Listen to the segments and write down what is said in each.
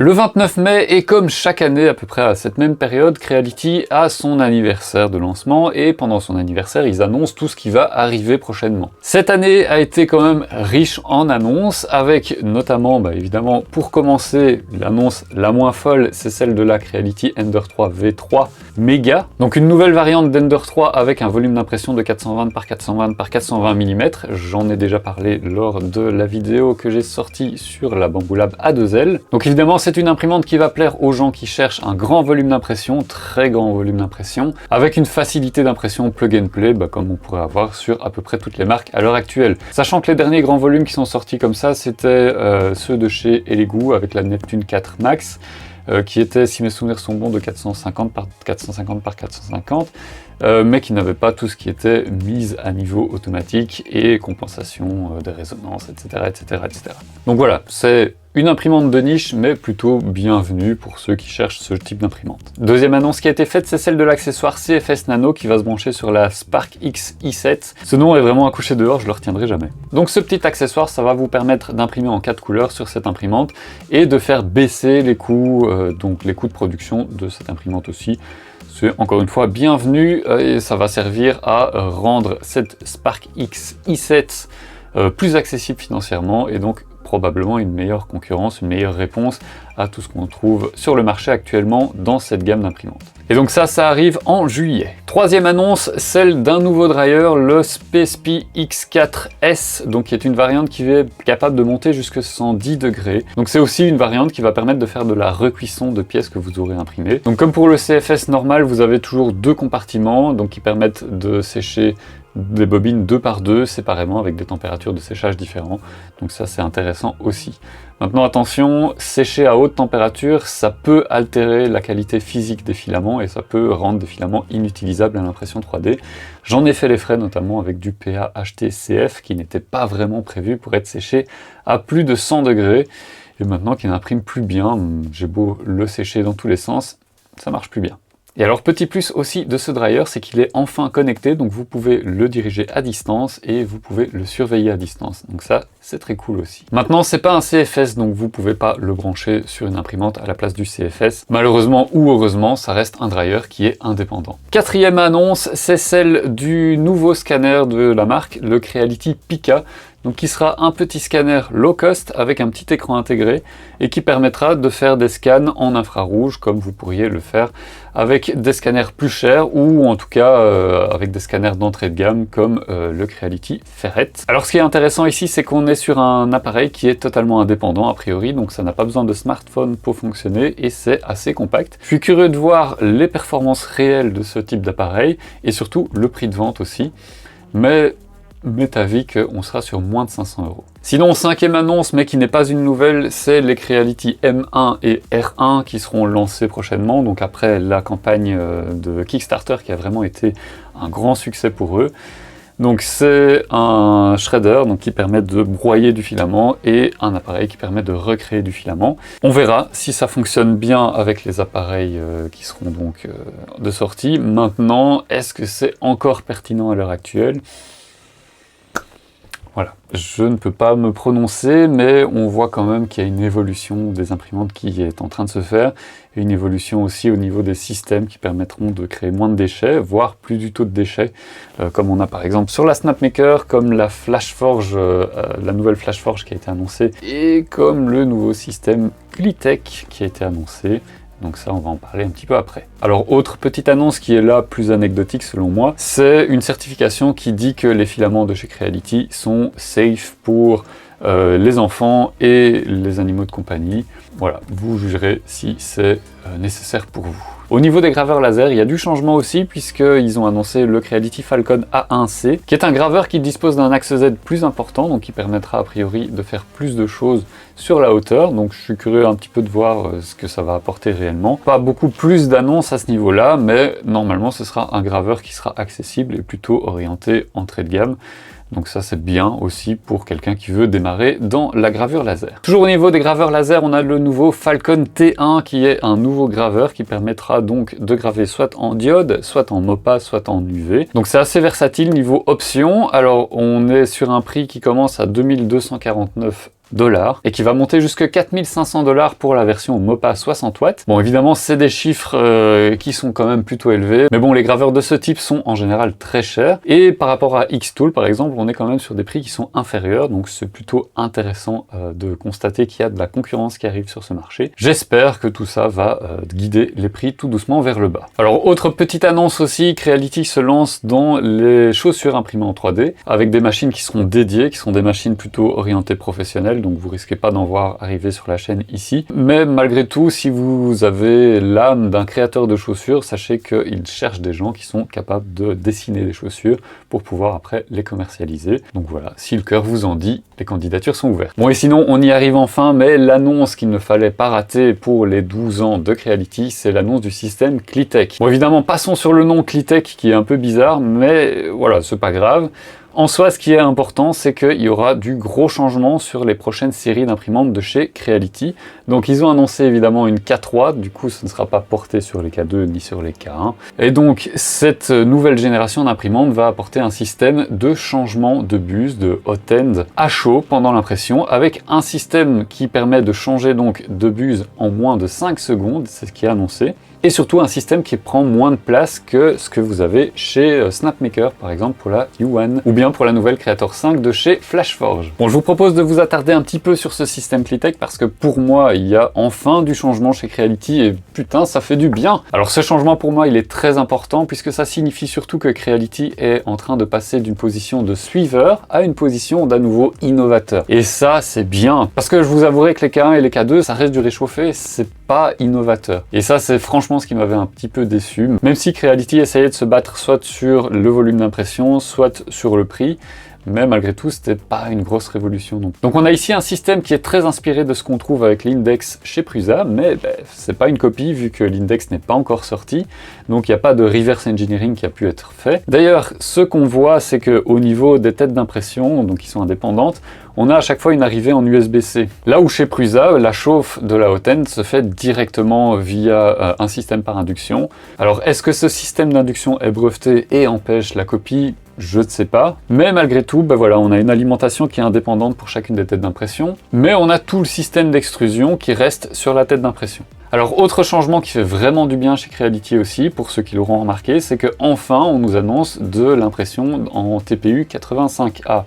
Le 29 mai, et comme chaque année à peu près à cette même période, Creality a son anniversaire de lancement et pendant son anniversaire, ils annoncent tout ce qui va arriver prochainement. Cette année a été quand même riche en annonces, avec notamment, évidemment, pour commencer, l'annonce la moins folle, c'est celle de la Creality Ender 3 V3 Mega. Donc une nouvelle variante d'Ender 3 avec un volume d'impression de 420 par 420 par 420 mm. J'en ai déjà parlé lors de la vidéo que j'ai sortie sur la Bambu Lab A2L. Donc évidemment, c'est une imprimante qui va plaire aux gens qui cherchent un grand volume d'impression, très grand volume d'impression, avec une facilité d'impression plug and play, comme on pourrait avoir sur à peu près toutes les marques à l'heure actuelle. Sachant que les derniers grands volumes qui sont sortis comme ça, c'était ceux de chez Elegoo avec la Neptune 4 Max, qui était, si mes souvenirs sont bons, de 450 par 450 par 450, mais qui n'avait pas tout ce qui était mise à niveau automatique et compensation des résonances, etc., etc., etc. Donc voilà, c'est une imprimante de niche, mais plutôt bienvenue pour ceux qui cherchent ce type d'imprimante. Deuxième annonce qui a été faite, c'est celle de l'accessoire CFS Nano qui va se brancher sur la Spark X i7. Ce nom est vraiment à coucher dehors, je le retiendrai jamais. Donc ce petit accessoire, ça va vous permettre d'imprimer en 4 couleurs sur cette imprimante et de faire baisser les coûts, donc les coûts de production de cette imprimante aussi. C'est encore une fois bienvenu et ça va servir à rendre cette Spark X i7 plus accessible financièrement et donc probablement une meilleure concurrence, une meilleure réponse à tout ce qu'on trouve sur le marché actuellement dans cette gamme d'imprimantes. Et donc ça arrive en juillet. Troisième annonce, celle d'un nouveau dryer, le SpacePi X4S, donc qui est une variante qui est capable de monter jusqu'à 110 degrés. Donc c'est aussi une variante qui va permettre de faire de la recuisson de pièces que vous aurez imprimées. Donc comme pour le CFS normal, vous avez toujours deux compartiments, donc qui permettent de sécher des bobines 2 par 2 séparément avec des températures de séchage différentes. Donc ça c'est intéressant aussi. Maintenant attention, sécher à haute température, ça peut altérer la qualité physique des filaments et ça peut rendre des filaments inutilisables à l'impression 3D. J'en ai fait les frais notamment avec du PA HTCF qui n'était pas vraiment prévu pour être séché à plus de 100 degrés et maintenant qu'il n'imprime plus bien, j'ai beau le sécher dans tous les sens, ça marche plus bien. Et alors petit plus aussi de ce dryer, c'est qu'il est enfin connecté, donc vous pouvez le diriger à distance et vous pouvez le surveiller à distance. Donc ça, c'est très cool aussi. Maintenant, c'est pas un CFS, donc vous pouvez pas le brancher sur une imprimante à la place du CFS. Malheureusement ou heureusement, ça reste un dryer qui est indépendant. Quatrième annonce, c'est celle du nouveau scanner de la marque, le Creality Pika. Donc qui sera un petit scanner low cost avec un petit écran intégré et qui permettra de faire des scans en infrarouge comme vous pourriez le faire avec des scanners plus chers ou en tout cas avec des scanners d'entrée de gamme comme le Creality Ferret. Alors ce qui est intéressant ici, c'est qu'on est sur un appareil qui est totalement indépendant a priori, donc ça n'a pas besoin de smartphone pour fonctionner et c'est assez compact. Je suis curieux de voir les performances réelles de ce type d'appareil et surtout le prix de vente aussi, mais m'est avis qu'on sera sur moins de 500 €. Sinon, cinquième annonce, mais qui n'est pas une nouvelle, c'est les Creality M1 et R1 qui seront lancés prochainement, donc après la campagne de Kickstarter qui a vraiment été un grand succès pour eux. Donc c'est un shredder donc, qui permet de broyer du filament et un appareil qui permet de recréer du filament. On verra si ça fonctionne bien avec les appareils qui seront donc de sortie. Maintenant, est-ce que c'est encore pertinent à l'heure actuelle ? Voilà, je ne peux pas me prononcer, mais on voit quand même qu'il y a une évolution des imprimantes qui est en train de se faire, et une évolution aussi au niveau des systèmes qui permettront de créer moins de déchets, voire plus du tout de déchets, comme on a par exemple sur la Snapmaker, comme la Flashforge, la nouvelle Flashforge qui a été annoncée, et comme le nouveau système Glitech qui a été annoncé. Donc ça, on va en parler un petit peu après. Alors, autre petite annonce qui est là plus anecdotique selon moi, c'est une certification qui dit que les filaments de chez Creality sont safe pour les enfants et les animaux de compagnie. Voilà, vous jugerez si c'est nécessaire pour vous. Au niveau des graveurs laser, il y a du changement aussi puisqu'ils ont annoncé le Creality Falcon A1C, qui est un graveur qui dispose d'un axe Z plus important, donc qui permettra a priori de faire plus de choses sur la hauteur. Donc je suis curieux un petit peu de voir ce que ça va apporter réellement. Pas beaucoup plus d'annonces à ce niveau-là, mais normalement ce sera un graveur qui sera accessible et plutôt orienté entrée de gamme. Donc ça c'est bien aussi pour quelqu'un qui veut démarrer dans la gravure laser. Toujours au niveau des graveurs laser, on a le nouveau Falcon T1 qui est un nouveau graveur qui permettra donc de graver soit en diode, soit en MOPA, soit en UV. Donc c'est assez versatile niveau options. Alors on est sur un prix qui commence à 2249 $, et qui va monter jusqu'à 4500 $ pour la version MOPA 60 watts. Bon, évidemment, c'est des chiffres qui sont quand même plutôt élevés, mais bon, les graveurs de ce type sont en général très chers, et par rapport à Xtool, par exemple, on est quand même sur des prix qui sont inférieurs, donc c'est plutôt intéressant de constater qu'il y a de la concurrence qui arrive sur ce marché. J'espère que tout ça va guider les prix tout doucement vers le bas. Alors, autre petite annonce aussi, Creality se lance dans les chaussures imprimées en 3D, avec des machines qui seront dédiées, qui sont des machines plutôt orientées professionnelles, donc vous risquez pas d'en voir arriver sur la chaîne ici. Mais malgré tout, si vous avez l'âme d'un créateur de chaussures, sachez qu'il cherche des gens qui sont capables de dessiner des chaussures pour pouvoir après les commercialiser. Donc voilà, si le cœur vous en dit, les candidatures sont ouvertes. Bon, et sinon, on y arrive enfin, mais l'annonce qu'il ne fallait pas rater pour les 12 ans de Creality, c'est l'annonce du système Clitech. Bon, évidemment, passons sur le nom Clitech qui est un peu bizarre, mais voilà, c'est pas grave. En soi, ce qui est important, c'est qu'il y aura du gros changement sur les prochaines séries d'imprimantes de chez Creality. Donc ils ont annoncé évidemment une K3, du coup ce ne sera pas porté sur les K2 ni sur les K1. Et donc cette nouvelle génération d'imprimantes va apporter un système de changement de buse, de hot end à chaud pendant l'impression, avec un système qui permet de changer donc de buse en moins de 5 secondes, c'est ce qui est annoncé. Et surtout un système qui prend moins de place que ce que vous avez chez Snapmaker, par exemple pour la U1, ou bien pour la nouvelle Creator 5 de chez Flashforge. Bon, je vous propose de vous attarder un petit peu sur ce système Clitech, parce que pour moi, il y a enfin du changement chez Creality, et putain, ça fait du bien. Alors ce changement pour moi, il est très important, puisque ça signifie surtout que Creality est en train de passer d'une position de suiveur à une position d'à nouveau innovateur. Et ça, c'est bien, parce que je vous avouerai que les K1 et les K2, ça reste du réchauffé, c'est pas innovateur. Et ça, c'est franchement ce qui m'avait un petit peu déçu. Même si Creality essayait de se battre soit sur le volume d'impression, soit sur le prix, mais malgré tout, c'était pas une grosse révolution. Donc on a ici un système qui est très inspiré de ce qu'on trouve avec l'index chez Prusa, mais c'est pas une copie vu que l'index n'est pas encore sorti, donc il n'y a pas de reverse engineering qui a pu être fait. D'ailleurs, ce qu'on voit, c'est qu'au niveau des têtes d'impression, donc qui sont indépendantes, on a à chaque fois une arrivée en USB-C. Là où chez Prusa, la chauffe de la hot end se fait directement via un système par induction. Alors est-ce que ce système d'induction est breveté et empêche la copie ? Je ne sais pas, mais malgré tout, voilà, on a une alimentation qui est indépendante pour chacune des têtes d'impression, mais on a tout le système d'extrusion qui reste sur la tête d'impression. Alors, autre changement qui fait vraiment du bien chez Creality aussi, pour ceux qui l'auront remarqué, c'est qu'enfin, on nous annonce de l'impression en TPU 85A.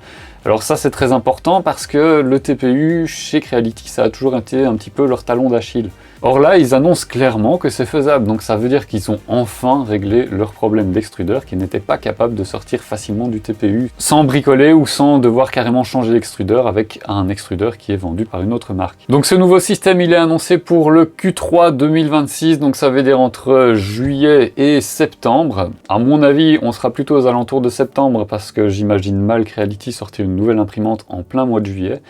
Alors ça, c'est très important parce que le TPU chez Creality, ça a toujours été un petit peu leur talon d'Achille. Or là, ils annoncent clairement que c'est faisable, donc ça veut dire qu'ils ont enfin réglé leur problème d'extrudeur qui n'était pas capable de sortir facilement du TPU sans bricoler ou sans devoir carrément changer d'extrudeur avec un extrudeur qui est vendu par une autre marque. Donc ce nouveau système, il est annoncé pour le Q3 2026, donc ça veut dire entre juillet et septembre. À mon avis, on sera plutôt aux alentours de septembre parce que j'imagine mal Creality sortir une nouvelle imprimante en plein mois de juillet.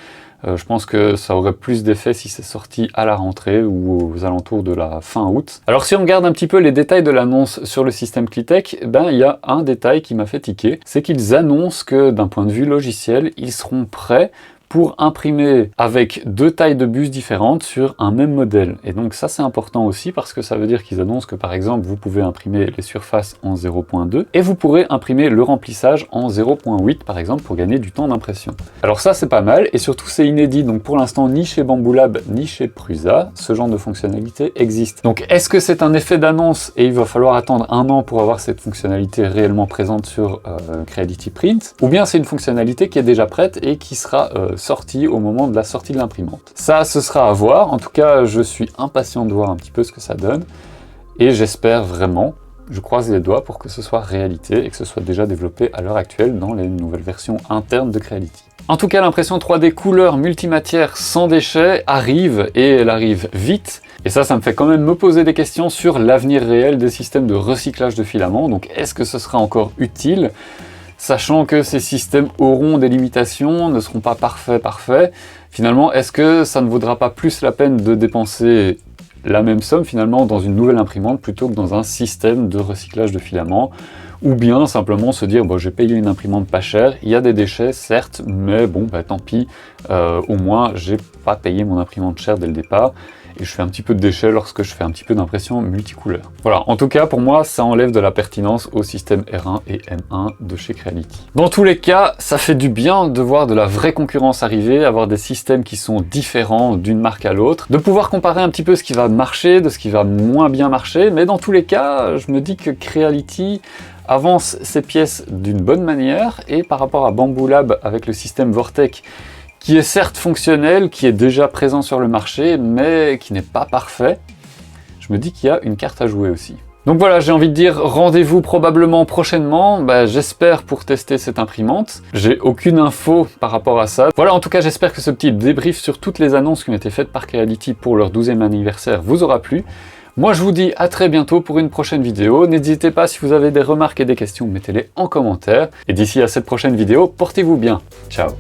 Je pense que ça aurait plus d'effet si c'est sorti à la rentrée ou aux alentours de la fin août. Alors si on regarde un petit peu les détails de l'annonce sur le système Clitech, il y a un détail qui m'a fait tiquer, c'est qu'ils annoncent que d'un point de vue logiciel, ils seront prêts pour imprimer avec deux tailles de bus différentes sur un même modèle. Et donc ça c'est important aussi parce que ça veut dire qu'ils annoncent que par exemple vous pouvez imprimer les surfaces en 0.2 et vous pourrez imprimer le remplissage en 0.8 par exemple pour gagner du temps d'impression. Alors ça c'est pas mal et surtout c'est inédit, donc pour l'instant ni chez Bambu Lab ni chez Prusa ce genre de fonctionnalité existe. Donc est-ce que c'est un effet d'annonce et il va falloir attendre un an pour avoir cette fonctionnalité réellement présente sur Creality Print, ou bien c'est une fonctionnalité qui est déjà prête et qui sera sortie au moment de la sortie de l'imprimante. Ça, ce sera à voir. En tout cas, je suis impatient de voir un petit peu ce que ça donne. Et j'espère vraiment, je croise les doigts pour que ce soit réalité et que ce soit déjà développé à l'heure actuelle dans les nouvelles versions internes de Creality. En tout cas, l'impression 3D couleur multimatière sans déchets arrive et elle arrive vite. Et ça me fait quand même me poser des questions sur l'avenir réel des systèmes de recyclage de filaments. Donc, est-ce que ce sera encore utile ? Sachant que ces systèmes auront des limitations, ne seront pas parfaits, finalement, est-ce que ça ne vaudra pas plus la peine de dépenser la même somme finalement dans une nouvelle imprimante plutôt que dans un système de recyclage de filaments, ou bien simplement se dire bon, j'ai payé une imprimante pas chère, il y a des déchets certes, mais bon tant pis, au moins j'ai pas payé mon imprimante chère dès le départ. et je fais un petit peu de déchets lorsque je fais un petit peu d'impression multicouleur. Voilà, en tout cas pour moi ça enlève de la pertinence au système R1 et M1 de chez Creality. Dans tous les cas, ça fait du bien de voir de la vraie concurrence arriver, avoir des systèmes qui sont différents d'une marque à l'autre, de pouvoir comparer un petit peu ce qui va marcher, de ce qui va moins bien marcher, mais dans tous les cas, je me dis que Creality avance ses pièces d'une bonne manière, et par rapport à Bambu Lab avec le système Vortec, qui est certes fonctionnel, qui est déjà présent sur le marché, mais qui n'est pas parfait, je me dis qu'il y a une carte à jouer aussi. Donc voilà, j'ai envie de dire rendez-vous probablement prochainement, j'espère pour tester cette imprimante. J'ai aucune info par rapport à ça. Voilà, en tout cas j'espère que ce petit débrief sur toutes les annonces qui ont été faites par Creality pour leur 12e anniversaire vous aura plu. Moi je vous dis à très bientôt pour une prochaine vidéo. N'hésitez pas, si vous avez des remarques et des questions, mettez-les en commentaire. Et d'ici à cette prochaine vidéo, portez-vous bien. Ciao.